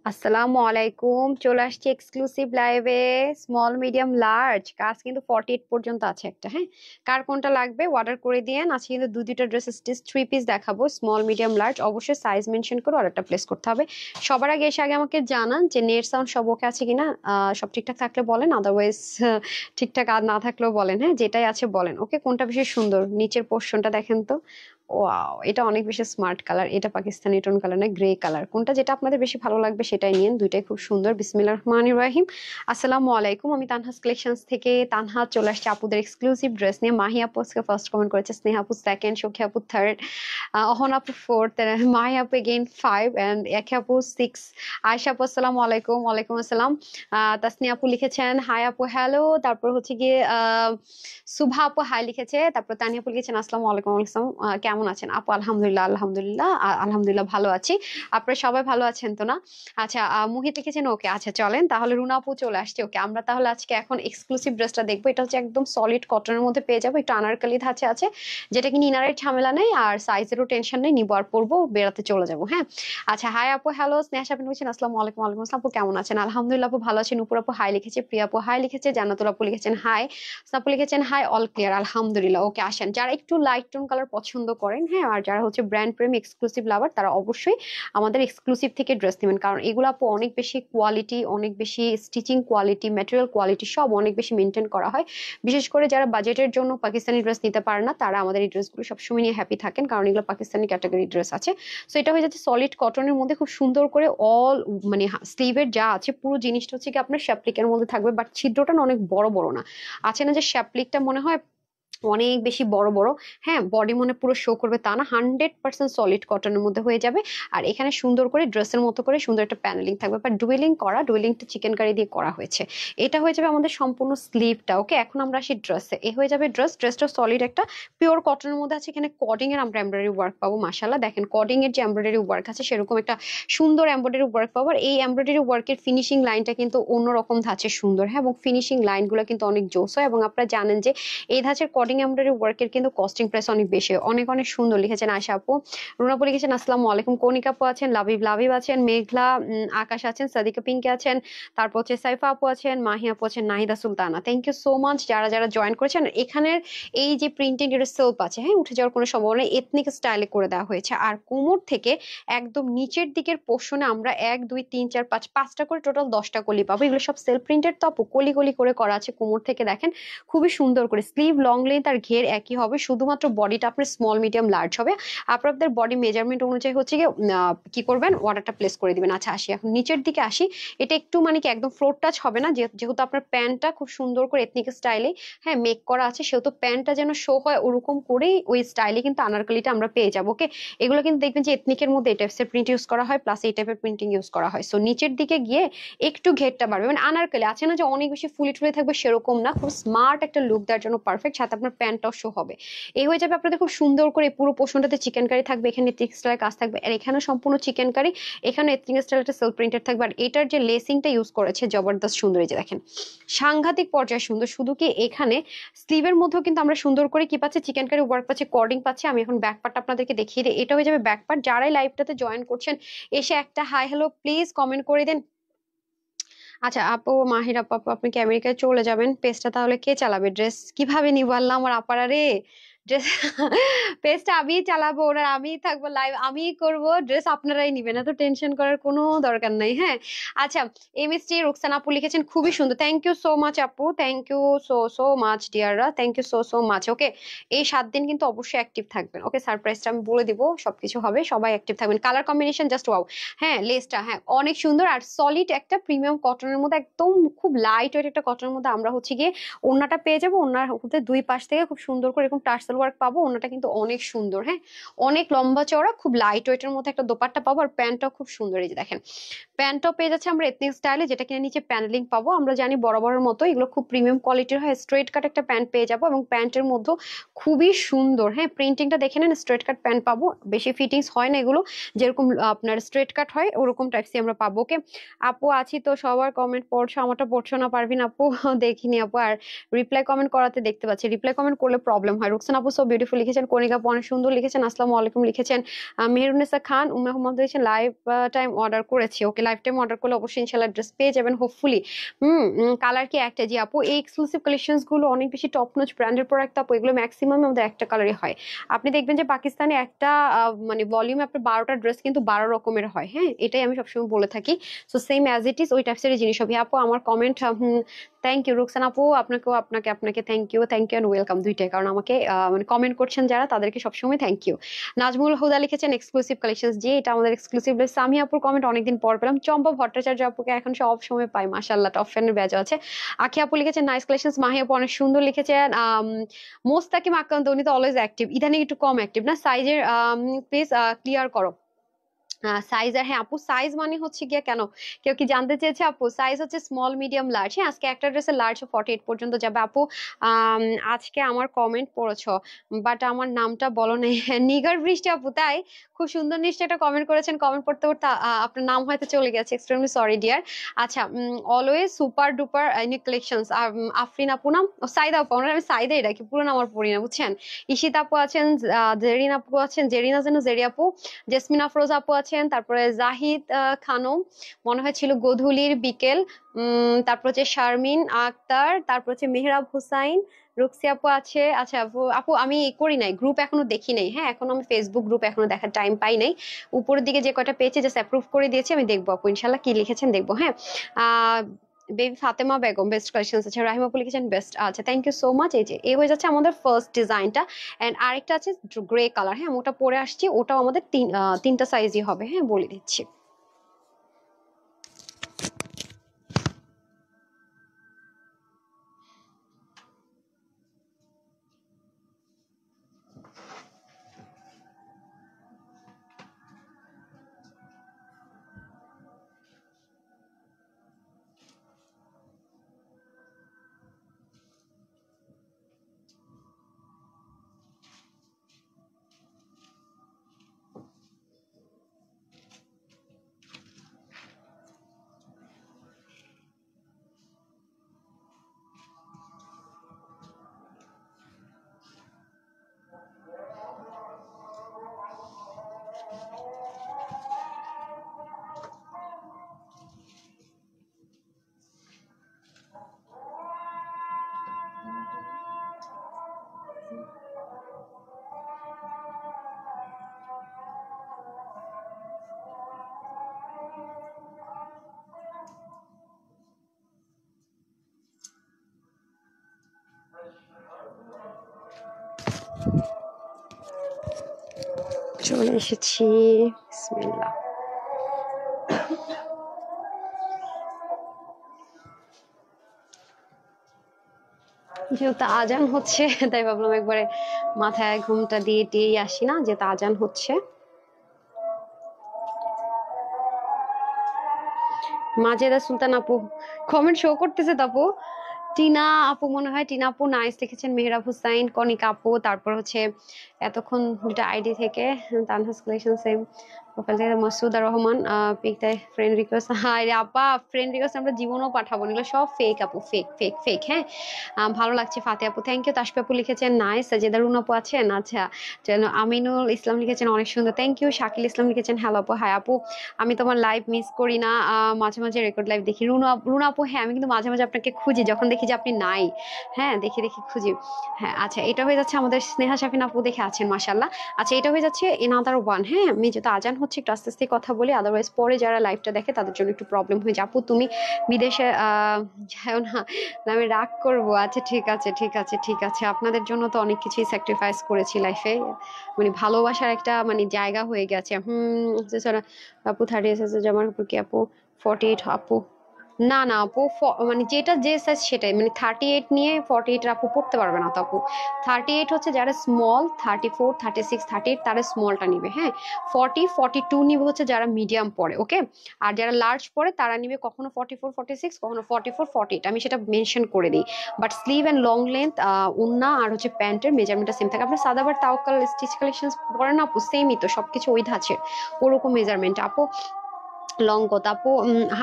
আসসালামু আলাইকুম, চলে আসছি এক্সক্লুসিভ লাইভে। স্মল মিডিয়াম লার্জ কাজ কিন্তু 48 পর্যন্ত আছে একটা। হ্যাঁ, কার কোনটা লাগবে অর্ডার করে দিয়েন। আজকে কিন্তু দুইটা ড্রেস স্টিচ 3 পিস দেখাবো, স্মল মিডিয়াম লার্জ। অবশ্যই সাইজ মেনশন করে অর্ডারটা প্লেস করতে হবে। সবার আগে এসে আগে আমাকে জানান যে নেট সাউন্ড সব ওকে আছে কিনা। সব ঠিকঠাক থাকলে বলেন, আদারওয়াইজ ঠিকঠাক আর না থাকলেও বলেন। হ্যাঁ, যেটাই আছে বলেন। ওকে, কোনটা বেশি সুন্দর নিচের পোর্শনটা দেখেন তো। ওয়াও, এটা অনেক বেশি স্মার্ট কালার। এটা পাকিস্তানি টোন কালার না, গ্রে কালার। কোনটা যেটা আপনাদের বেশি ভালো লাগবে সেটাই নিন, দুইটাই খুব সুন্দর। বিসমিল্লাহির রহমানির রহিম। আসসালামু আলাইকুম, আমি তানহাস কালেকশনস থেকে তানহা চলে আসছে আপুদের এক্সক্লুসিভ ড্রেস নিয়ে। মাহি আপু আজকে ফার্স্ট কমেন্ট করেছে, স্নেহা আপু সেকেন্ড, সখী আপু থার্ড, অহন আপু ফোর্থ, মাহি আপু এগেইন ফাইভ, এন্ড একে আপু সিক্স। আয়শা আপু আসসালামু আলাইকুম। ওয়ালাইকুম আসসালাম। তাসনিয়া আপু লিখেছেন হাই আপু হ্যালো। তারপর হচ্ছে গিয়ে সুভা আপু হাই লিখেছে। তারপর তানিয়া আপু লিখেছেন আসসালামু আলাইকুম। ওয়ালাইকুম আসসালাম। কেমন আছেন আপু? আলহামদুলিল্লাহ আলহামদুলিল্লাহ আলহামদুলিল্লাহ ভালো আছি। আপনারা সবাই ভালো আছেন তো না? আচ্ছা, মুহিত লিখেছেন ওকে। আচ্ছা চলেন তাহলে, রুনা আপু চলে আসছে। ওকে, আমরা তাহলে আজকে এখন এক্সক্লুসিভ ড্রেসটা দেখবো। এটা হচ্ছে একদম সলিড কটনের মধ্যে পেয়ে যাবো, একটু আনারকলি ধাঁচে আছে, যেটা কিনা ইনারের ঝামেলা নেই আর সাইজেরও টেনশন নেই। নিবো আর পরবো, বেড়াতে চলে যাবো। হ্যাঁ, আচ্ছা হাই আপু হ্যালো। স্নেহা সাবিন বলছেন আসসালামু আলাইকুম। ওয়ালাইকুম আসসালাম আপু, কেমন আছেন? আলহামদুলিল্লাহ আপু ভালো আছেন। নুপুর আপু হাই লিখেছে, প্রিয়া আপু হাই লিখেছে, জান্নাতুল আপু লিখেছেন হাই, সাপু লিখেছেন হাই, অল ক্লিয়ার আলহামদুলিল্লাহ। ওকে, আসেন যারা একটু লাইট টোন কালার পছন্দ করেন, হ্যাঁ, আর যারা হচ্ছে ব্র্যান্ড প্রেমী এক্সক্লুসিভ লাভার, তারা অবশ্যই আমাদের এক্সক্লুসিভ থেকে ড্রেস নেবেন। কারণ এগুলো আপু অনেক বেশি কোয়ালিটি, অনেক বেশি স্টিচিং কোয়ালিটি, ম্যাটেরিয়াল কোয়ালিটি সব অনেক বেশি মেনটেন করা হয়। বিশেষ করে যারা বাজেটের জন্য পাকিস্তানি ড্রেস নিতে পারে না, তারা আমাদের এই ড্রেসগুলো সবসময় নিয়ে হ্যাপি থাকেন, কারণ এগুলো পাকিস্তানি ক্যাটাগরি ড্রেস আছে। সো এটা হয়ে যাচ্ছে সলিড কটনের মধ্যে খুব সুন্দর করে অল, মানে স্লিভের যা আছে পুরো জিনিসটা হচ্ছে কি আপনার শ্যাপলিকের মধ্যে থাকবে, বাট ছিদ্রটা না অনেক বড় বড় না। আছে না যে শ্যাপলিকটা মনে হয় অনেক বেশি বড় বড়। হ্যাঁ, বডি মনে পুরো শো করবে তা না, 100% সলিড কটনের মধ্যে হয়ে যাবে। আর এখানে সুন্দর করে ড্রেসের মতো করে সুন্দর একটা প্যানেলিং থাকবে, বাট ডুয়েলিং করা, ডুয়েলিংটা চিকেন কারি দিয়ে করা হয়েছে। এটা হয়ে যাবে আমাদের সম্পূর্ণ স্লিভটা। ওকে, এখন আমরা আসি ড্রেসে। এ হয়ে যাবে ড্রেসটা সলিড একটা পিওর কটনের মধ্যে আছে। এখানে কডিং এর আমরা এমব্রয়ডারি ওয়ার্ক পাবো। মাশাআল্লাহ, দেখেন কডিং এর যে এমব্রয়ডারি ওয়ার্ক আছে সেরকম একটা সুন্দর এমব্রয়ডারি ওয়ার্ক পাবো। আর এই এমব্রয়ডারি ওয়ার্কের ফিনিশিং লাইনটা কিন্তু অন্যরকম ধাঁচের সুন্দর। হ্যাঁ, এবং ফিনিশিং লাইনগুলো কিন্তু অনেক জোস হয়। এবং আপনারা জানেন যে এই ধাঁচের কডিং এমব্রয়ডারি ওয়ার্কের কিন্তু কস্টিং প্রাইস অনেক বেশি। অনেক অনেক সুন্দর লিখেছেন আশা আপু। রুনা আপু লিখেছেন আসসালামু আলাইকুম। কনিকা আপু আছেন, লাবিব লাবিব আছেন, মেঘলা আকাশ আছেন, সাদিকা পিঙ্কি আছেন, তারপর হচ্ছে সাইফা আপু আছেন, মাহি আপু আছেন, Nahida Sultana. Thank you so much যারা যারা জয়েন করেছেন। এখানের এই যে প্রিন্টিং এর সেলফ আছে, হ্যাঁ, উঠে যাওয়ার কোনো সম্ভাবনা নেই, এথনিক স্টাইলে করে দেওয়া হয়েছে। আর কোমর থেকে একদম নিচের দিকের পোর্শনে আমরা 1 2 3 4 5 5টা করে টোটাল 10টা কলি পাবো। এগুলো সব সেলফ প্রিন্টেড তো আপু, কলি কলি করে করা আছে কোমর থেকে। দেখেন খুবই সুন্দর করে স্লিভ লং লেন্থ আর ঘের একই হবে, শুধুমাত্র বডিটা আপনার স্মল মিডিয়াম লার্জ হবে। আপনাদের বডি মেজারমেন্ট অনুযায়ী হচ্ছে গিয়ে কি করবেন, অর্ডারটা প্লেস করে দিবেন। আচ্ছা আসি এখন নিচের দিকে আসি। এটা একটু মানে কি একদম ফ্লোর টাচ হবে না, যেহেতু আপনার প্যান্টটা খুব সুন্দর করে এথনিক স্টাইলে, হ্যাঁ, মেক করা আছে, সেহেতু প্যান্টটা যেন শো হয় ওরকম করেই ওই স্টাইলে কিন্তু আনারকলিটা আমরা পেয়ে যাবো। ওকে, এগুলো কিন্তু দেখবেন যে এথনিকের মধ্যে এই টাইপের প্রিন্ট ইউজ করা হয়, প্লাস এই টাইপের প্রিন্টিং ইউজ করা হয়। সো নিচের দিকে গিয়ে একটু ঘেরটা বাড়বে, মানে আনারকলি আছে না যে অনেক বেশি ফুলি টুলি থাকবে, সেরকম না, খুব স্মার্ট একটা লুক দেওয়ার জন্য পারফেক্ট। সাথে আপনার প্যান্টটাও শো হবে। এই হয়ে যাবে আপনাদের খুব সুন্দর করে পুরো পোর্শনটাতে চিকেন কারি থাকবে, এখানে এথনিক স্টাইলের কাজ থাকবে, আর এখানেও সম্পূর্ণ চিকেন কারি, এখানে এথনিক স্টাইল একটা সেলফ প্রিন্টেড থাকবে। আর এটার যে লেসিংটা ইউজ করেছে জবরদস্ত সুন্দর, এই যে দেখেন সাংঘাতিক পর্যায়ে সুন্দর। শুধু কি এখানে স্লিভের মধ্যেও কিন্তু আমরা সুন্দর করে কি পাচ্ছি, চিকেন কারি ওয়ার্ক পাচ্ছি, কর্ডিং পাচ্ছি। আমি এখন ব্যাক পার্ট আপনাদেরকে দেখিয়ে দিই। এটা হয়ে যাবে ব্যাক পার্ট। যারাই লাইভটাতে জয়েন করছেন এসে একটা হাই হ্যালো প্লিজ কমেন্ট করে দেন। আচ্ছা আপু, মাহির আপু, আপনি কি আমেরিকায় চলে যাবেন? পেজটা তাহলে কে চালাবে? ড্রেস কিভাবে নিবো আল্লাহ আমার আপারা রে। ড্রেস পেজটা আমিই চালাবো, ওনার আমিই থাকবো, লাইভ আমিই করব, ড্রেস আপনারাই নিবেন, এত টেনশন করার কোনো দরকার নাই। হ্যাঁ, আচ্ছা, এমএসটি রুকসানা আপু লিখেছেন খুবই সুন্দর। থ্যাংক ইউ সো মাচ আপু, thank you so so much ডিয়াররা, thank you so so much. Okay, এই 7 দিন কিন্তু অবশ্যই অ্যাক্টিভ থাকবেন। ওকে, সারপ্রাইজটা আমি বলে দিব, সবকিছু হবে, সবাই অ্যাক্টিভ থাকবেন। Colour combination just wow. হ্যাঁ, লেসটা হ্যাঁ অনেক সুন্দর, আর সলিড একটা প্রিমিয়াম কটনের মধ্যে, একদম খুব লাইট ওয়েট একটা কটনের মধ্যে আমরা হচ্ছে গিয়ে ওড়নাটা পেয়ে যাবো। ওড়নার হতে দুই পাশ থেকে খুব সুন্দর করে এরকম টার্সেল ওয়ার্ক পাবো। ওড়নাটা কিন্তু অনেক সুন্দর, হ্যাঁ, অনেক লম্বা চওড়া, খুব লাইট ওয়েটের মধ্যে একটা দোপাট্টা পাবো। আর প্যান্টটাও খুব সুন্দর, এই যে দেখেন প্যান্টটাও পেয়ে যাচ্ছে আমরা এথনিক স্টাইলে, যেটা কিনা নিচে প্যানেলিং পাবো। আমরা জানি বরাবরের মতো এগুলো খুব প্রিমিয়াম কোয়ালিটির হয়। স্ট্রেট কাট একটা প্যান্ট পেয়ে যাবো, এবং প্যান্টের মধ্যে খুবই সুন্দর, হ্যাঁ, প্রিন্টিংটা দেখে নেন। স্ট্রেট কাট প্যান্ট পাবো, বেশি ফিটিংস হয় না এগুলো, যেরকম আপনার স্ট্রেট কাট হয় ওরকম টাইপসই আমরা পাবো। ওকে আপু, আছি তো, সবার কমেন্ট পড়ছো, আমারটা পড়ছো না পারবিন আপু? দেখিনি আপু, আর রিপ্লাই কমেন্ট করাতে দেখতে পাচ্ছি, রিপ্লাই কমেন্ট করলে প্রবলেম হয়। রুকসানা আপু আপু সো বিউটিফুল লিখেছেন, কণিকা আপু অনেক সুন্দর লিখেছেন, আসসালামু আলাইকুম লিখেছেন, মেহরুন্নেসা খান, মোহাম্মদ লিখেছেন লাইভ টাইম অর্ডার করেছি। ওকে, লাইভ টাইম অর্ডার করলে অবশ্যই ইনশাআল্লাহ ড্রেস পেয়ে যাবেন হোপফুলি। কালার কি একটা? জি আপু, এই এক্সক্লুসিভ কালেকশনস গুলো অনেক বেশি টপ নচ ব্র্যান্ডের প্রোডাক্ট আপু, এগুলো ম্যাক্সিমাম আমাদের একটা কালারই হয়। আপনি দেখবেন যে পাকিস্তানে একটা মানে ভলিউমে আপনার 12টা ড্রেস কিন্তু 12 রকমের হয়। হ্যাঁ, এটাই আমি সবসময় বলে থাকি। So same as it is ওই টাইপসের জিনিস হবে আপু। আমার কমেন্ট, থ্যাংক ইউ রুকসান আপু, আপনাকেও আপনাকে আপনাকে থ্যাংক ইউ অ্যান্ড ওয়েলকাম দুইটাই, কারণ আমাকে মানে কমেন্ট করছেন যারা তাদেরকে সবসময় থ্যাংক ইউ। নাজমুল হুদা লিখেছেন এক্সক্লুসিভ কালেকশনস, যে এটা আমাদের এক্সক্লুসিভ। সামি আপুর কমেন্ট অনেকদিন পর পেলাম। চম্পা ভট্টাচার্য আপুকে এখন সব সময় পাই, মাশাআল্লাহ, টপ ফ্যানের ব্যাচ আছে। আখি আপু লিখেছেন নাইস কালেকশনস। মাহি আপু অনেক সুন্দর লিখেছেন। মোস্তাকিম আক্রান্ত, উনি তো অলওয়েজ অ্যাক্টিভ, ইদানিং একটু কম অ্যাক্টিভ না। সাইজের প্লিজ ক্লিয়ার করো। সাইজ, আর হ্যাঁ আপু, সাইজ মানে হচ্ছে গিয়া কেন কেউ কি জানতে চেয়েছে আপু? সাইজ হচ্ছে স্মল মিডিয়াম লার্জ। হ্যাঁ, আজকে একটা ড্রেসের লার্জ 48 পর্যন্ত যাবে আপু। আজকে আমার কমেন্ট পড়েছো বাট আমার নামটা বলো নাই। নিগার বৃষ্টি আপু, তাই? খুব সুন্দর নিশ্চয় একটা কমেন্ট করেছেন, কমেন্ট পড়তে পড়তে আপনার নাম হয়তো চলে গেছে, এক্সট্রিমলি সরি ডিয়ার। আচ্ছা, always super duper unique collections. Afrin আপু নাম, সাইদা আপু, আমরা আমি সাইদাই রাখি, পুরো নাম আমার পড়ি না বুঝছেন। ঈশিত আপু আছেন, জেরিন আপু আছেন, জেরিনা যেন জেরি আপু, জেসমিন আফরোজ আপু আছেন, তারপরে জাহিদ খানম, মনে হয় ছিল গধূলির বিকেল, তারপর হচ্ছে শারমিন আক্তার, তারপর হচ্ছে মেহরাব হুসাইন, রুকসি আপু আছে। আচ্ছা আপু, আপু আমি করি নাই, গ্রুপ এখনো দেখি নাই। হ্যাঁ, এখনো আমি ফেসবুক গ্রুপ এখনো দেখার টাইম পাই নাই। উপরের দিকে যে কয়টা পেয়েছে জাস্ট অ্যাপ্রুভ করে দিয়েছি, আমি দেখবো আপু ইনশাল্লাহ কি লিখেছেন দেখবো। হ্যাঁ, baby Fatema Begum best collection আছে, রাহিম আপু লিখেছেন বেস্ট। আচ্ছা, থ্যাংক ইউ সো মাচ। এই যে এই হয়ে যাচ্ছে আমাদের ফার্স্ট ডিজাইনটা, এন্ড আরেকটা আছে গ্রে কালার। হ্যাঁ, আমি ওটা পরে আসছি, ওটাও আমাদের তিনটা সাইজই হবে। হ্যাঁ, বলে দিচ্ছি। চলে এসেছি, বিসমিল্লাহ। যেহেতু আজান হচ্ছে তাই ভাবলাম একবারে মাথায় ঘুমটা দিয়ে দিয়ে আসি না, যেহেতু আজান হচ্ছে। মাজেদা সুলতান আপু কমেন্ট শো করতেছে তো আপু। টিনা আপু, মনে হয় টিনা আপু নাইস লিখেছেন, মেহরাব হুসাইন, কনিকা আপু, তারপর হচ্ছে এতক্ষণ দুটা আইডি থেকে তানহাস কালেকশন সেম প্রোফাইল থেকে মাসুদা রহমান পিকতে ফ্রেন্ড রিকোয়েস্ট। হাই রে আপা, ফ্রেন্ড রিকোয়েস্ট আমরা জীবনও পাঠাবো না, এগুলো সব ফেক আপু, ফেক ফেক ফেক। হ্যাঁ, ভালো লাগছে ফাতে আপু, থ্যাংক ইউ। তাসপি আপু লিখেছেন নাইস। সাজেদারুন আপু আছেন, আচ্ছা। আমিনুল ইসলাম লিখেছেন অনেক সুন্দর, থ্যাংক ইউ। শাকিল ইসলাম লিখেছেন হ্যালো আপু, হাই আপু, আমি তোমার লাইভ মিস করি না, মাঝে মাঝে রেকর্ড লাইভ দেখি। রুনা আপু, হ্যাঁ আমি কিন্তু মাঝে মাঝে আপনাকে খুঁজি, যখন দেখি যে আপনি নাই, হ্যাঁ দেখি দেখি খুঁজি। হ্যাঁ, আচ্ছা, এটা হয়ে যাচ্ছে আমাদের স্নেহা শাফিন আপু, দেখে আছেন মাশাল্লাহ। আচ্ছা, এটা হয়ে যাচ্ছে এনাদার ওয়ান। হ্যাঁ, আমি যেহেতু আজান হচ্ছে একটু আস্তে আস্তে কথা বলি, আদারওয়াইজ পরে যারা লাইভটা দেখে তাদের জন্য একটু প্রবলেম হয়ে যায়। আপু তুমি বিদেশে যাও না, না আমি রাগ করবো? আচ্ছা ঠিক আছে ঠিক আছে ঠিক আছে, আপনাদের জন্য তো অনেক কিছুই স্যাক্রিফাইস করেছি লাইফে, মানে ভালোবাসার একটা মানে জায়গা হয়ে গেছে। আপু 30 এসেছে জামার উপর কি আপু 48 আপু? না না আপু, মানে যেটা যে সাইজ সেটাই, মানে 38 নিয়ে 48 আপু পড়তে পারবে না তো আপু। 38 হচ্ছে যারা স্মল, 34 36 38 তারা স্মলটা নিবে। হ্যাঁ, 42 নিবে হচ্ছে যারা মিডিয়াম পড়ে, ওকে। আর যারা লার্জ পড়ে তারা নিবে কখনো 44 46, কখনো 44 48, আমি সেটা মেনশন করে দিই। But sleeve and long length, ওন্না আর হচ্ছে প্যান্টের মেজারমেন্টটা সেম থাকে। আপনি সাদাবার তাওকাল স্টিচ কালেকশন পরেন আপু, সেমই তো সবকিছু ওই ধাঁচের, ওরকম মেজারমেন্ট আপু। লঙ্গত আপু,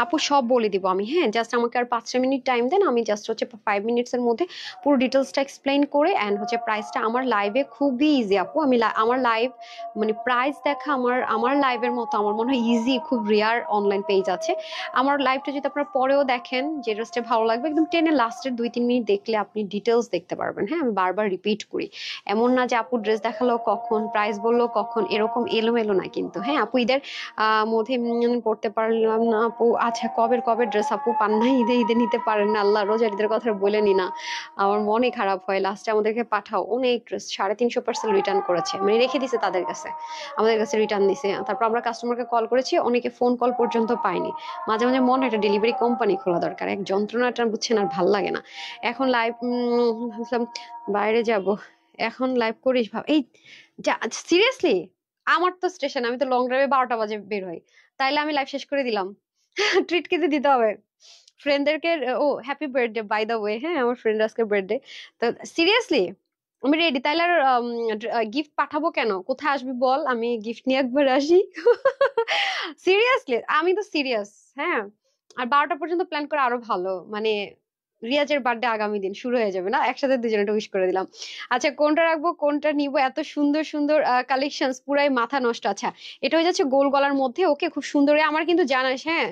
আপু সব বলে দিব আমি, হ্যাঁ জাস্ট আমাকে আর 5 মিনিট টাইম দেন, আমি জাস্ট হচ্ছে 5 মিনিটস এর মধ্যে পুরো ডিটেলসটা এক্সপ্লেইন করে অ্যান্ড হচ্ছে প্রাইসটা আমার লাইভে খুবই ইজি আপু, আমি আমার লাইভ মানে প্রাইস দেখা আমার আমার লাইভের মতো আমার মনে হয় ইজি, খুব রেয়ার অনলাইন পেজ আছে। আমার লাইভটা যদি আপনারা পরেও দেখেন যে ড্রেসটা ভালো লাগবে, একদম টেনে লাস্টের 2-3 মিনিট দেখলে আপনি ডিটেলস দেখতে পারবেন। হ্যাঁ আমি বারবার রিপিট করি, এমন না যে আপু ড্রেস দেখালো কখন, প্রাইস বললো কখন, এরকম এলোমেলো না কিন্তু। হ্যাঁ আপু ঈদের মধ্যে পড়তে পারলাম না আপু, আচ্ছা কবে কবে ড্রেস আপু পান না, ঈদে ঈদে নিতে পারেন না, আল্লাহ রোজার ঈদের কথা বলেনি না, আমার মনে খারাপ হয়। লাস্টে আমাদেরকে পাঠাও অনেক ড্রেস 350% রিটার্ন করেছে, মানে রেখে দিছে তাদের কাছে, আমাদের কাছে রিটার্ন দিছে। তারপর আমরা কাস্টমারকে কল করেছি, অনেকে ফোন কল পর্যন্ত পাইনি। মাঝে মাঝে মনে হয় একটা ডেলিভারি কোম্পানি খোলা দরকার, এক যন্ত্রণাটা বুঝছেন আর ভাল লাগে না। এখন লাইভ ভাবলাম বাইরে যাব, এখন লাইভ করিস ভাব এই, সিরিয়াসলি আমার তো স্টেশন, আমি তো লং ড্রাইভে 12টা বাজে বের হই, তাইলে আমি লাইভ শেষ করে দিলাম। ট্রিট কিন্তু দিতে হবে ফ্রেন্ডদেরকে। ও happy birthday by the way, হ্যাঁ আমার ফ্রেন্ড আজকে বার্থডে। তো সিরিয়াসলি আমি রেডি, তাইলে আর গিফট পাঠাবো কেন, কোথায় আসবি বল, আমি গিফট নিয়ে একবার আসি। সিরিয়াসলি আমি তো সিরিয়াস। হ্যাঁ আর 12টা পর্যন্ত প্ল্যান করে আরো ভালো, মানে রিয়াজের বার্থডে আগামী দিন শুরু হয়ে যাবে না, একসাথে দুজনে উইশ করে দিলাম। আচ্ছা কোনটা রাখবো কোনটা নিবো, এত সুন্দর সুন্দর কালেকশন, পুরাই মাথা নষ্ট। আচ্ছা এটা হয়ে যাচ্ছে গোল গলার মধ্যে, ওকে খুব সুন্দর, আমার কিন্তু জানাস হ্যাঁ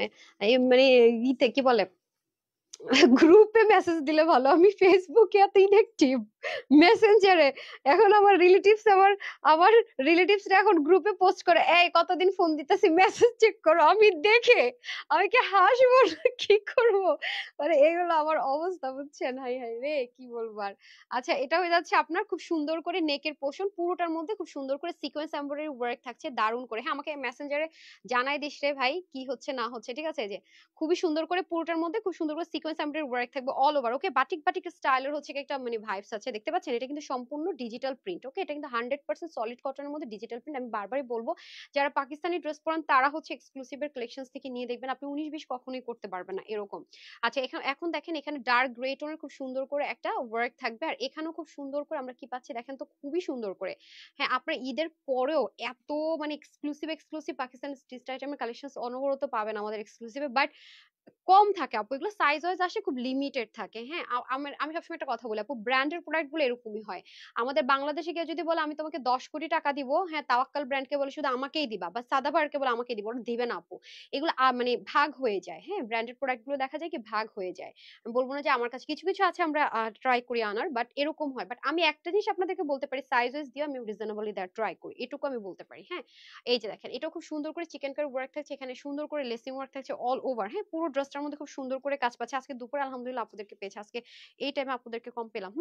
মানে ইতে কি বলে, গ্রুপে মেসেজ দিলে ভালো, আমি ফেসবুকে এত ইনঅ্যাক্টিভ, মেসেঞ্জারে এখন আমার রিলেটিভস, আমার আমার রিলেটিভসরা এখন গ্রুপে পোস্ট করে, এই কতদিন ফোন দিতেছি মেসেজ চেক করো, আমি দেখে আমি কি হাসবো না কি করব, মানে এগুলো আমার অবস্থা বুঝছেন, হাই হাই রে কি বলবো আর। আচ্ছা এটা হয়ে যাচ্ছে আপনার খুব সুন্দর করে নেকের পোর্শন, পুরোটার মধ্যে খুব সুন্দর করে সিকোয়েন্স এমব্রয়ডারি ওয়ার্ক থাকছে দারুণ করে। হ্যাঁ আমাকে মেসেঞ্জারে জানাই দিস রে ভাই কি হচ্ছে না হচ্ছে, ঠিক আছে, এই যে খুবই সুন্দর করে পুরোটার মধ্যে খুব সুন্দর করে সিকোয়েন্স এমব্রয়ডারি ওয়ার্ক থাকবে অল ওভার। ওকে বাটিক বাটিক স্টাইলের হচ্ছে একটা মানে ভাইবস আছে, দেখতে পাচ্ছেন এটা কিন্তু সম্পূর্ণ ডিজিটাল প্রিন্ট। ওকে এটা কিন্তু 100% সলিড কটনের মধ্যে ডিজিটাল প্রিন্ট। আমি বারবারই বলবো যারা পাকিস্তানি ড্রেস পরেন তারা হচ্ছে এক্সক্লুসিভের কালেকশনস থেকে নিয়ে দেখবেন, আপনি 19-20 কখনোই করতে পারবেন না এরকম। আচ্ছা এখানে এখন দেখেন এখানে ডার্ক গ্রে টোনের খুব সুন্দর করে একটা ওয়ার্ক থাকবে, আর এখানেও খুব সুন্দর করে আমরা কি পাচ্ছি দেখেন তো, খুবই সুন্দর করে। হ্যাঁ আপনার ঈদের পরেও এত মানে এক্সক্লুসিভ এক্সক্লুসিভ পাকিস্তানি স্টিচ আইটেমের কালেকশন অনবরত পাবেন আমাদের এক্সক্লুসিভে, বাট কম থাকে আপু, এগুলো সাইজ ওয়াইজ আসে খুব লিমিটেড থাকে। হ্যাঁ আমি সবসময় একটা কথা বলি আপু, ব্র্যান্ডের প্রোডাক্ট গুলো এরকমই হয়। আমাদের বাংলাদেশে কেউ যদি বলে আমি তোমাকে 10 কোটি টাকা দিব, হ্যাঁ তাওয়াক্কাল ব্র্যান্ডকে বলে শুধু আমাকেই দিবা, বা সাদাবারকে বলে আমাকে দিব, ওরা দিবে না আপু। এগুলো মানে ভাগ হয়ে যায়, হ্যাঁ ব্র্যান্ডেড প্রোডাক্ট গুলো দেখা যায় কি ভাগ হয়ে যায়। আমি বলবো না যে আমার কাছে কিছু কিছু আছে আমরা ট্রাই করি আনার, বাট এরকম হয়। বাট আমি একটা জিনিস আপনাদেরকে বলতে পারি, সাইজ ওয়াইজ দিয়ে আমি রিজনেবলি দেওয়ার ট্রাই করি, এটুকু আমি বলতে পারি। হ্যাঁ এই যে দেখেন এটা খুব সুন্দর করে চিকেন কারি ওয়ার্ক থাকছে, এখানে সুন্দর করে লেসিং ওয়ার্ক থাকছে অল ওভার। হ্যাঁ পুরো ড্রেসটার মধ্যে খুব সুন্দর করে কাজ পাচ্ছে। আজকে দুপুরে আলহামদুলিল্লাহ আপুদেরকে পেয়েছে, আজকে এই টাইমে আপুদেরকে কম পেলাম।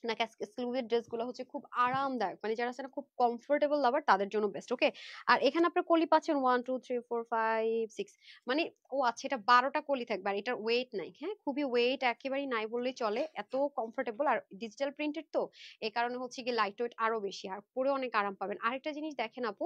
নাকি আজকে স্লিভের ড্রেস গুলো হচ্ছে খুব আরামদায়ক, মানে যারা আছে না খুব কমফোর্টেবল লাভার তাদের জন্য বেস্ট। ওকে আর এখানে আপনার কলি পাচ্ছেন 1 2 3 4 5 6, মানে ও আচ্ছা এটা 12টা কলি থাকবে, আর এটার ওয়েট নাই। হ্যাঁ খুবই ওয়েট একেবারেই নাই বললেই চলে, এত কমফোর্টেবল। আর ডিজিটাল প্রিন্টেড তো এই কারণে হচ্ছে কি লাইট ওয়েট আরো বেশি, আর পরে অনেক আরাম পাবেন। আরেকটা জিনিস দেখেন আপু,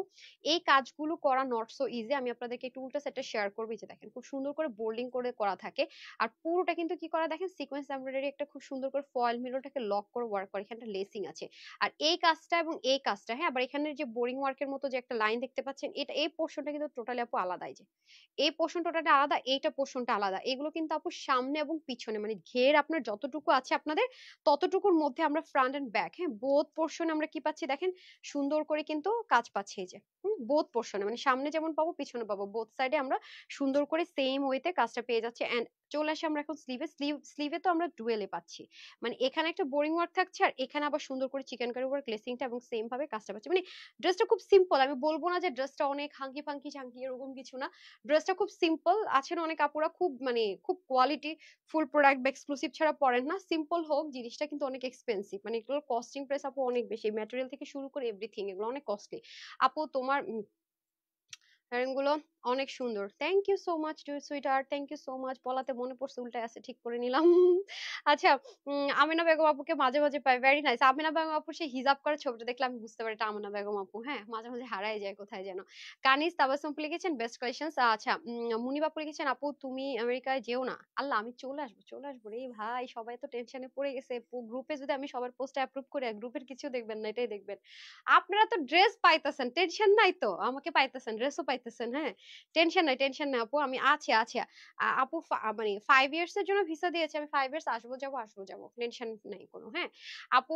এই কাজগুলো করা নট সো ইজি, আমি আপনাদেরকে একটু উল্টা সেটটা শেয়ার করবো। যে দেখেন খুব সুন্দর করে বোল্ডিং করে করা থাকে, আর পুরোটা কিন্তু কি করা দেখেন সিকোয়েন্স এমব্রয়ডারি একটা খুব সুন্দর করে ফয়েল মিররটাকে লক করে ওয়ার্ক করে, এখানটা লেসিং আছে। আর এই কাজটা এবং এই কাজটা, হ্যাঁ আবার এখানে যে বোরিং ওয়ার্কের মতো যে একটা লাইন দেখতে পাচ্ছেন, এটা এই পোর্শনটা কিন্তু টোটালি আপু আলাদা। এই যে এই পোর্শন টোটালি আলাদা, এইটা পোর্শনটা আলাদা। এগুলো কিন্তু আপু সামনে এবং পিছনে মানে ঘের আপনার যতটুকু আছে আপনাদের ততটুকুর মধ্যে আমরা ফ্রন্ট এন্ড ব্যাক, হ্যাঁ বোথ পোর্শনে আমরা কি পাচ্ছি দেখেন সুন্দর করে কিন্তু কাজ পাচ্ছি। এই যে বোথ পোর্শনে মানে সামনে যেমন পাবো পিছনে পাবো, বোথ সাইডে আমরা সুন্দর করে সেম ওয়েতে কাজটা পেয়ে যাচ্ছে। এন্ড চলে আসে আমরা এখন স্লিভে তো আমরা ডুয়েলে পাচ্ছি, মানে এখানে একটা বোরিং ওয়ার্ক থাকছে, আর এখানে আবার সুন্দর করে চিকেন কারি ওয়ার্ক লেসিংটা এবং সেম ভাবে কাজটা পাচ্ছি। মানে ড্রেসটা খুব সিম্পল, আমি বলবো না যে ড্রেসটা অনেক হাঙ্কি ফাঙ্কি ঝাঙ্কি এরকম কিছু না, ড্রেসটা খুব সিম্পল। আছেন অনেক আপুরা খুব মানে খুব কোয়ালিটি ফুল প্রোডাক্ট বা এক্সক্লুসিভ ছাড়া পড়েন না, সিম্পল হোক জিনিসটা কিন্তু অনেক এক্সপেন্সিভ, মানে এগুলোর কস্টিং প্রাইস আপু অনেক বেশি, ম্যাটেরিয়াল থেকে শুরু করে এভরিথিং এগুলো অনেক কস্টলি। আপু তোমার হেয়ারিং গুলো অনেক সুন্দর, thank you so much to sweet art, thank you so much. বলাতে মনে পড়ছে উল্টায় আছে ঠিক করে নিলাম। আচ্ছা আমিনা বেগম আপুকে মাঝে মাঝে পাই, ভেরি নাইস। আমিনা বেগম আপুর সেই হিজাব করা ছবিটা দেখলে আমি বুঝতে পারি এটা আমিনা বেগম আপু। হ্যাঁ মাঝে মাঝে হারাই যায় কোথায় যেন। কানিজ তাবাসসুম আপু লিখেছেন বেস্ট কালেকশনস। আচ্ছা মুনিব আপু লিখেছেন আপু তুমি আমেরিকায় যেও না, আল্লাহ আমি চলে আসবো চলে আসবো রে ভাই, সবাই তো টেনশনে পড়ে গেছে। গ্রুপে যদি আমি সবার পোস্ট অ্যাপ্রুভ করি, গ্রুপের কিছু দেখবেন না এটাই দেখবেন। আপনারা তো ড্রেস পাইতেছেন, টেনশন নাই তো, আমাকে পাইতেছেন, ড্রেসও পাইতেছেন। হ্যাঁ টেনশন নাই, টেনশন নাই আপু, আমি আছি আছি। আপু মানে 5 ইয়ার্স এর জন্য ভিসা দিয়েছে, আমি 5 ইয়ার্স আসবো যাবো আসবো যাবো, টেনশন নাই কোনো। হ্যাঁ আপু,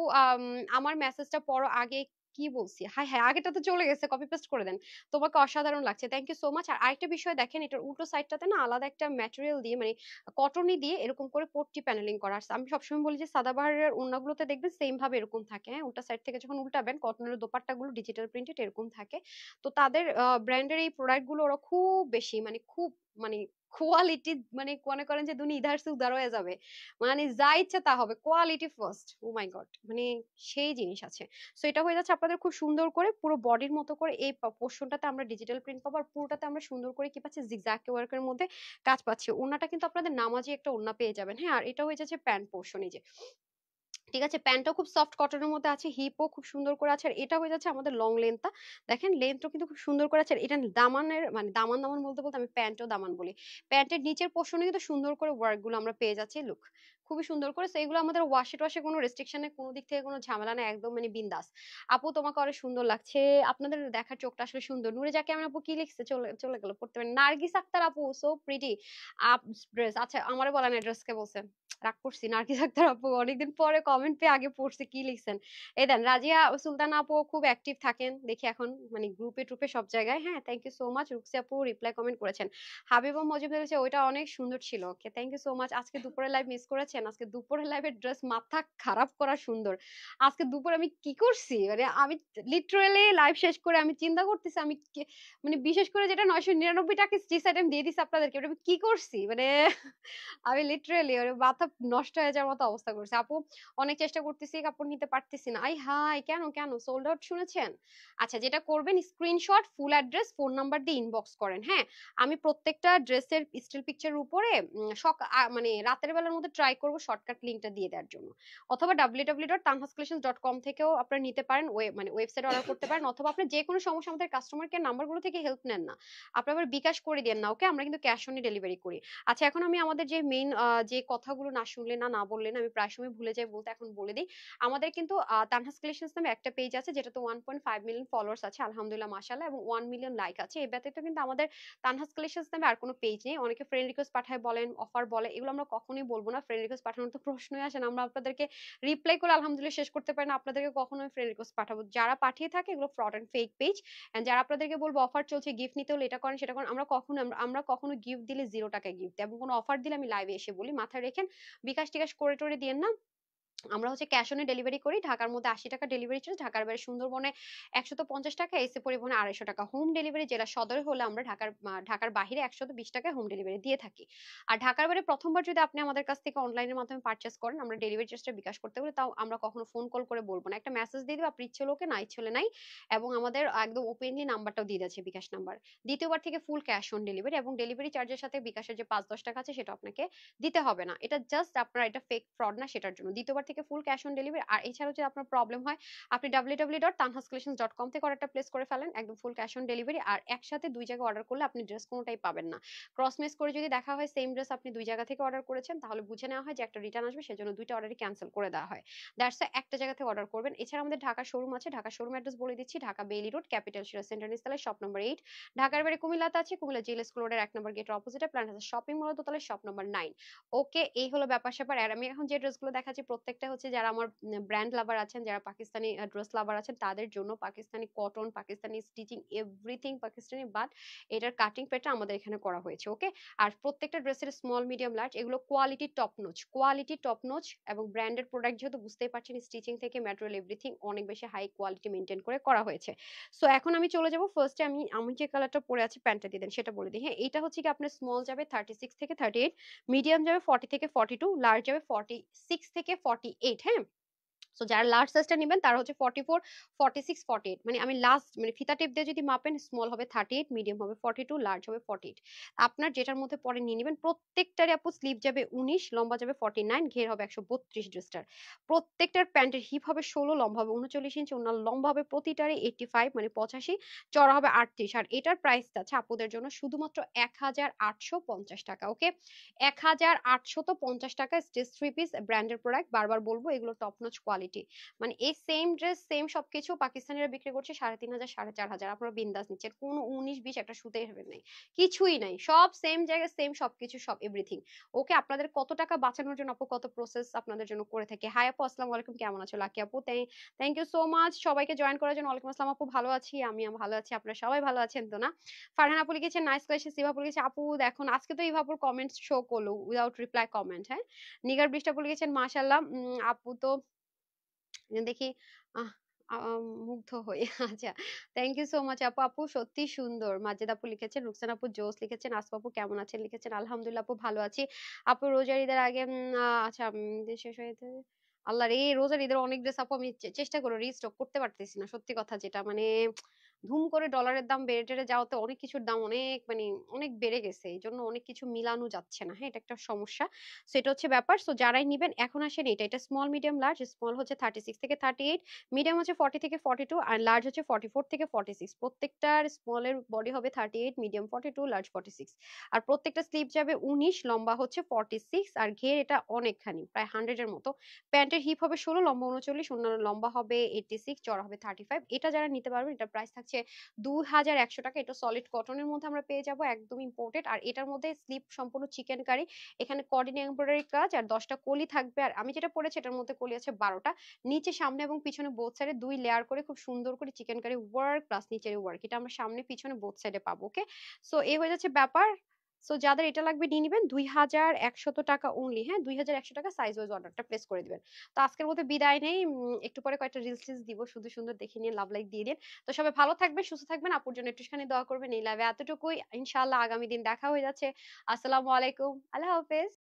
আমার মেসেজটা পড়ো আগে। কি বলছি, হ্যাঁ হ্যাঁ, আগেটা তো চলে গেছে, কপি পেস্ট করে দেন। তোমাকে অসাধারণ লাগছে, থ্যাংক ইউ সো মাচ। আর আরেকটা বিষয় দেখেন, এটার উল্টো সাইডটাতে না আলাদা একটা ম্যাটেরিয়াল দিয়ে, মানে কটনই দিয়ে এরকম করে পট্টি প্যানেলিং করা আছে। আমি সবসময় বলি যে সাদাবাহারের ওড়নাগুলোতে দেখবেন সেম ভাবে এরকম থাকে। হ্যাঁ, উল্টা সাইড থেকে যখন উল্টাবেন কটনের দোপাট্টাগুলো ডিজিটাল প্রিন্টেড এরকম থাকে। তো তাদের ব্র্যান্ডের এই প্রোডাক্ট গুলো ওরা খুব বেশি, মানে খুব, মানে কোয়ালিটি, মানে মনে করেন যে দুনি ইধার সে উধার হয়ে যাবে, মানে যা ইচ্ছা তা হবে, কোয়ালিটি ফার্স্ট। ও মাই গড, মানে সেই জিনিস আছে। সো এটা হয়ে যাচ্ছে আপনাদের খুব সুন্দর করে পুরো বডির মতো করে এই পোর্শনটাতে আমরা ডিজিটাল প্রিন্ট পাবো, আর পুরোটাতে আমরা সুন্দর করে কি পাচ্ছি, জিগজ্যাগ ওয়ার্কের মধ্যে কাজ পাচ্ছি। ওড়নাটা কিন্তু আপনাদের নামাজি একটা ওড়না পেয়ে যাবেন। হ্যাঁ, আর এটা হয়ে যাচ্ছে প্যান্ট পোর্শন, এই যে, ঠিক আছে, প্যান্টটাও খুব সফট কটনের মধ্যে আছে, হিপও খুব সুন্দর করে আছে। আর এটা হয়ে যাচ্ছে আমাদের লং লেন্থটা, দেখেন লেন্থও কিন্তু খুব সুন্দর করে আছে। আর এটা দামানের, মানে দামান দামান বলতে বলতে আমি প্যান্টও দামান বলি। প্যান্টের নিচের পোর্শনে কিন্তু সুন্দর করে ওয়ার্ক গুলো আমরা পেয়ে যাচ্ছি, লুক খুবই সুন্দর করে। তো এগুলো আমাদের ওয়াশে টোয়াশে কোনো রেস্ট্রিকশনে কোনো দিক থেকে কোনো ঝামেলা নেই, একদম মানে বিন্দাস। আপু তোমাকে অনেক সুন্দর লাগছে, আপনাদের দেখার চোখটা আসলে সুন্দর। নুরে জাকি আমি আপু কি লিখছে, চলে চলে গেল, পড়তে পারেন। নার্গিস আক্তার আপু, সো প্রিটি আপ ড্রেস। আচ্ছা আমারে বলেন অ্যাড্রেস কে বলছেন, রাগ করছি। নার্গিস আক্তার আপু অনেকদিন পরে কমেন্ট পেয়ে আগে পড়ছে কি লিখছেন। এই দেন, রাজিয়া সুলতানা আপু খুব অ্যাক্টিভ থাকেন দেখি এখন, মানে গ্রুপে ট্রুপে সব জায়গায়। হ্যাঁ, থ্যাংক ইউ সো মাচ। রুকসি আপু রিপ্লাই কমেন্ট করেছেন। হাবিবা মজিবুর বলেছে ওইটা অনেক সুন্দর ছিল। ওকে, থ্যাংক ইউ সো মাচ। আজকে দুপুরে লাইভ মিস করেছেন? আজকে দুপুরে লাইভের ড্রেস মাথা খারাপ করা সুন্দর। আজকে দুপুরে আমি কি করছি, মানে আমি লিটারালি লাইভ শেষ করে আমি চিন্তা করতেছি আমি মানে বিশেষ করে যেটা 999 টাকা স্টিচ আইটেম দিয়ে দিছি আপনাদেরকে, ওটা আমি কি করছি, মানে আমি লিটারালি মাথা নষ্ট হয়ে যাওয়ার মতো অবস্থা করছে। আপু অনেক চেষ্টা করতেছি, কাপড় নিতে পারতেছি না। আই হাই, কেন কেন সোল্ড আউট শুনেছেন? আচ্ছা, যেটা করবেন screenshot, full address, phone number দিয়ে ইনবক্স করেন। হ্যাঁ, আমি প্রত্যেকটা ড্রেসের স্টিল পিকচারের উপরে মানে রাতের বেলার মধ্যে ট্রাই করব শর্টকাট লিঙ্কটা দিয়ে দেওয়ার জন্য। অথবা www.tanhascollections.com থেকেও আপনারা নিতে পারেন, মানে ওয়েবসাইটে অর্ডার করতে পারেন। অথবা আপনি যে কোনো সমস্যা আমাদের কাস্টমার কেয়ার নাম্বারগুলো থেকে হেল্প নেন না, আপনি আবার বিকাশ করে দেন না। ওকে, আমরা কিন্তু ক্যাশ অন ডেলিভারি করি। আচ্ছা, এখন আমি আমাদের যে মেইন যে কথাগুলো না শুনলে না না বললে না, আমি প্রায় সময় ভুলে যাই বলতে, এখন বলে দিই। আমাদের কিন্তু তানহাস কালেকশনস নামে একটা পেজ আছে, যেটাতে 1.5 মিলিয়ন ফলোয়ার্স আছে আলহামদুলিল্লাহ মাশাআল্লাহ, এবং 1 মিলিয়ন লাইক আছে। এই ব্যতীত কিন্তু আমাদের তানহাস কালেকশনস নামে আর কোনো পেজ নেই। অনেকে ফ্রেন্ড রিকোয়েস্ট পাঠায় বলেন, অফার বলে, এগুলো আমরা কখনোই বলবো না। ফ্রেন্ড রিকোয়েস্ট পাঠানোর তো প্রশ্নই আসে না। আমরা আপনাদেরকে রিপ্লাই করে আলহামদুলিল্লাহ শেষ করতে পারি না, আপনাদেরকে কখনোই ফ্রেন্ড রিকোয়েস্ট পাঠাবো? যারা পাঠিয়ে থাকে এগুলো fraud and fake page. And যারা আপনাদেরকে বলবো অফার চলছে, গিফট নিতে হলে এটা করেন সেটা করেন, আমরা কখনো গিফট দিলে 0 টাকায় গিফট দেব, এবং কোনো অফার দিলে আমি লাইভে এসে বলি, মাথায় রেখেন। বিকাশ টিকাশ করে টোরে দিয়েন না। আমরা হচ্ছে ক্যাশ অনে ডেলিভারি করি। ঢাকার মধ্যে 80 টাকা ডেলিভারি চার্জ, ঢাকার বাইরে সুন্দরবনে 150 টাকা, এসে পরিবহনে 250 টাকা। হোম ডেলিভারি জেলা সদরে হলে আমরা ঢাকার বাহিরে 120 টাকায় হোম ডেলিভারি দিয়ে থাকি। আর ঢাকার বাইরে প্রথমবার যদি আপনি আমাদের কাছ থেকে অনলাইনের মাধ্যমে পারচেস করেন, আমরা ডেলিভারি চার্জটা বিকাশ করতে বলি, তাও আমরা কখনো ফোন কল করে বলবো না, একটা মেসেজ দিয়ে দিব, আপনি ইচ্ছে লোকে না ইচ্ছে হলে নাই। এবং আমাদের একদম ওপেনলি নাম্বারটাও দিয়ে যাচ্ছে, বিকাশ নাম্বার। দ্বিতীয়বার থেকে ফুল ক্যাশ অন ডেলিভারি, এবং ডেলিভারি চার্জের সাথে বিকাশের যে 5-10 টাকা আছে সেটা আপনাকে দিতে হবে না। এটা জাস্ট আপনার, এটা ফেক ফ্রড না, সেটার জন্য দ্বিতীয়বার থেকে ফুল ক্যাশ অন ডেলিভারি। আর এছাড়াও যদি আপনার প্রবলেম হয়, আপনি www.tanhascollections.com থেকে অর্ডারটা প্লেস করে ফেলেন, একদম ফুল ক্যাশ অন ডেলিভারি। আর একসাথে 2 জায়গায় অর্ডার করলে আপনি ড্রেস কোনোটাই পাবেন না। ক্রস মেস করে যদি দেখা হয় সেম ড্রেস আপনি 2 জায়গা থেকে অর্ডার করেছেন, তাহলে বুঝে নেওয়া হয় যে একটা রিটার্ন আসবে, সেজন্য 2টা অর্ডারই ক্যান্সেল করে দেওয়া হয়। দ্যাটস একটা জায়গা থেকে অর্ডার করবেন। এছাড়া আমাদের ঢাকা শোরুম আছে, ঢাকা শোরুম অ্যাড্রেস বলে দিচ্ছি, ঢাকা বেইলি রোড, ক্যাপিটাল শিরা সেন্টার নিচতলায়, শপ নম্বর 8। ঢাকার বাইরে কুমিল্লাতে আছে, কুমিল্লা জিএল স্কুল রোডের 1 নম্বর গেটের অপোজিটে প্ল্যান হাউস শপিং মলের দোতলায়, শপ নম্বর 9। ওকে, এই হলো ব্যাপার স্যাপার। আর আমি এখন যে ড্রেসগুলো দেখাচ্ছি প্রত্যেকটা হচ্ছে যারা আমার ব্র্যান্ড লাভার আছেন, যারা পাকিস্তানি ড্রেস লাভার আছেন, তাদের জন্য। Pakistani cotton, Pakistani stitching, everything Pakistani, but এটার কাটিং পেটা আমাদের এখানে করা হয়েছে। ওকে, আর প্রত্যেকটা ড্রেসের স্মল মিডিয়াম লার্জ এগুলো quality top notch, quality top notch, এবং ব্র্যান্ডেড প্রোডাক্ট যেহেতু বুঝতেই পারছেন, স্টিচিং থেকে ম্যাটেরিয়াল এভরিথিং অনেক বেশি হাই কোয়ালিটি মেনটেন করে করা হয়েছে। সো এখন আমি চলে যাব ফার্স্টে, আমি যে কালারটা পরে আছি প্যান্টটা দিয়ে দেন সেটা বলে দিই। হ্যাঁ, এটা হচ্ছে কি আপনার স্মল যাবে 36 থেকে 38, মিডিয়াম যাবে 40 থেকে 42, লার্জ যাবে 46 থেকে 48। হ্যাঁ, সো যারা লার্জ সাইজটা নেবেন তারা হচ্ছে 44, 46, 48, মানে আমি লাস্ট, মানে ফিতা টেপ দিয়ে যদি মাপেন, স্মল হবে 38, মিডিয়াম হবে 42, লার্জ হবে 48। আপনার যেটার মধ্যে পরে নিয়ে নেবেন। প্রত্যেকটারে আপু স্লিভ যাবে 19, লম্বা যাবে 49, ঘের হবে 132 ড্রেসটার। প্রত্যেকটার প্যান্টের হিপ হবে 16, লম্বা হবে 39 ইঞ্চি, ওনার লম্বা হবে প্রতিটারে 85, মানে 85, চড়া হবে 38। আর এটার প্রাইসটা আছে আপুদের জন্য শুধুমাত্র 1850 টাকা। ওকে, 1850 টাকা স্টেজ 3 পিস ব্র্যান্ডের প্রোডাক্ট। বারবার বলবো, এগুলো টপ নচ কোয়ালিটি। কোয়ালিটি। মানে এই সেম ড্রেস সেম সবকিছু পাকিস্তানিরা বিক্রি করছে 3,500 4,500, আপনারা বিন্দাস নিচ্ছেন, কোনো 19-20 একটা সুতাই হবে নাই, কিছুই নাই, সব সেম জায়গায় সেম সবকিছু, সব এভরিথিং। ওকে, আপনাদের কত টাকা বাঁচানোর জন্য আপু কত প্রসেস আপনাদের জন্য করে থাকে। হাই আপু, আসসালামু আলাইকুম, কেমন আছো? লাকি আপু, থ্যাংক ইউ সো মাচ সবাইকে জয়েন করার জন্য। ওয়ালাইকুম আসসালাম আপু, ভালো আছি, আমি ভালো আছি, আপনারা সবাই ভালো আছেন তো না? ফারহান আপু লিখেছেন নাইস কোয়েশ্চেন। সিভা আপু লিখেছে আপু দেখুন আজকে তো ইভাপুর কমেন্টস শো করলো উইদাউট রিপ্লাই কমেন্ট। হ্যাঁ, নিগার বৃষ্টি আপু লিখেছেন মাশাআল্লাহ। আপু তো দেখি আহ মুগ্ধ হই। আচ্ছা, থ্যাংক ইউ সো মাচ আপু। আপু সত্যি সুন্দর। মাজেদ আপু লিখেছেন, রুকসান আপু জোস লিখেছেন, আসফা আপু কেমন আছেন লিখেছেন, আলহামদুলিল্লাহ আপু ভালো আছি। আপু রোজার ঈদের আগে আচ্ছা শেষ হয়েছে। আল্লাহ রে, রোজার ঈদের অনেক ড্রেস আপু আমি চেষ্টা করে রিস্টক করতে পারতেছি না, সত্যি কথা যেটা, মানে ধুম করে ডলারের দাম বেড়ে টেড়ে যাওয়াতে অনেক কিছুর দাম অনেক মানে অনেক বেড়ে গেছে, এই জন্য অনেক কিছু মিলানো যাচ্ছে না। হ্যাঁ, এটা একটা সমস্যা। সো এটা হচ্ছে ব্যাপার। সো যারাই নিবেন এখন আসেন, এটা এটা স্মল মিডিয়াম লার্জ। স্মল হচ্ছে 36 থেকে 38, মিডিয়াম হচ্ছে 40 থেকে 42, আর লার্জ হচ্ছে 44 থেকে 46। প্রত্যেকটার স্মলের বডি হবে 38, মিডিয়াম 42, লার্জ 46। আর প্রত্যেকটা স্লিভ যাবে 19, লম্বা হচ্ছে 46, আর ঘের এটা অনেকখানি প্রায় 100 এর মতো। প্যান্টের হিপ হবে 16, লম্বা 39, অন্যান্য লম্বা হবে 86, চড়া হবে 35। এটা যারা নিতে পারবেন, এটা প্রাইস থাকছে 2100 টাকা। এটা সলিড কটনের মধ্যে আমরা পেয়ে যাব, একদম ইম্পোর্টেড। আর এটার মধ্যে স্লিভ সম্পূর্ণ চিকেন কারি, এখানে কর্ডিং এমব্রয়ডারি কাজ, আর 10টা কলি থাকবে। আর আমি যেটা পরেছি এটার মধ্যে কলি আছে 12টা, নিচে সামনে এবং পিছনে বোথ সাইডে 2 লেয়ার করে খুব সুন্দর করে চিকেন কারি ওয়ার্ক প্লাস নিচের ওয়ার্ক, এটা আমরা সামনে পিছনে বোথ সাইডে পাবো। ওকে, সো এই হয়ে যাচ্ছে ব্যাপার। সো যাদের এটা লাগবে নিয়ে নিবেন, 2100 টাকা অনলি। হ্যাঁ, 2100 টাকা সাইজ ওয়াইজ অর্ডারটা প্লেস করে দিবেন। তো আজকের মধ্যে বিদায় নেই, একটু পরে কয়েকটা রিলস টিলস দিব, সুন্দর সুন্দর দেখে নিয়ে লাভ লাইক দিয়ে দিন। তো সবাই ভালো থাকবেন, সুস্থ থাকবেন, আপুর জন্য একটুখানি দোয়া করবেন। এই লাইভে এতটুকুই, ইনশাআল্লাহ আগামী দিন দেখা হয়ে যাচ্ছে। আসসালামু আলাইকুম, আল্লাহ হাফেজ।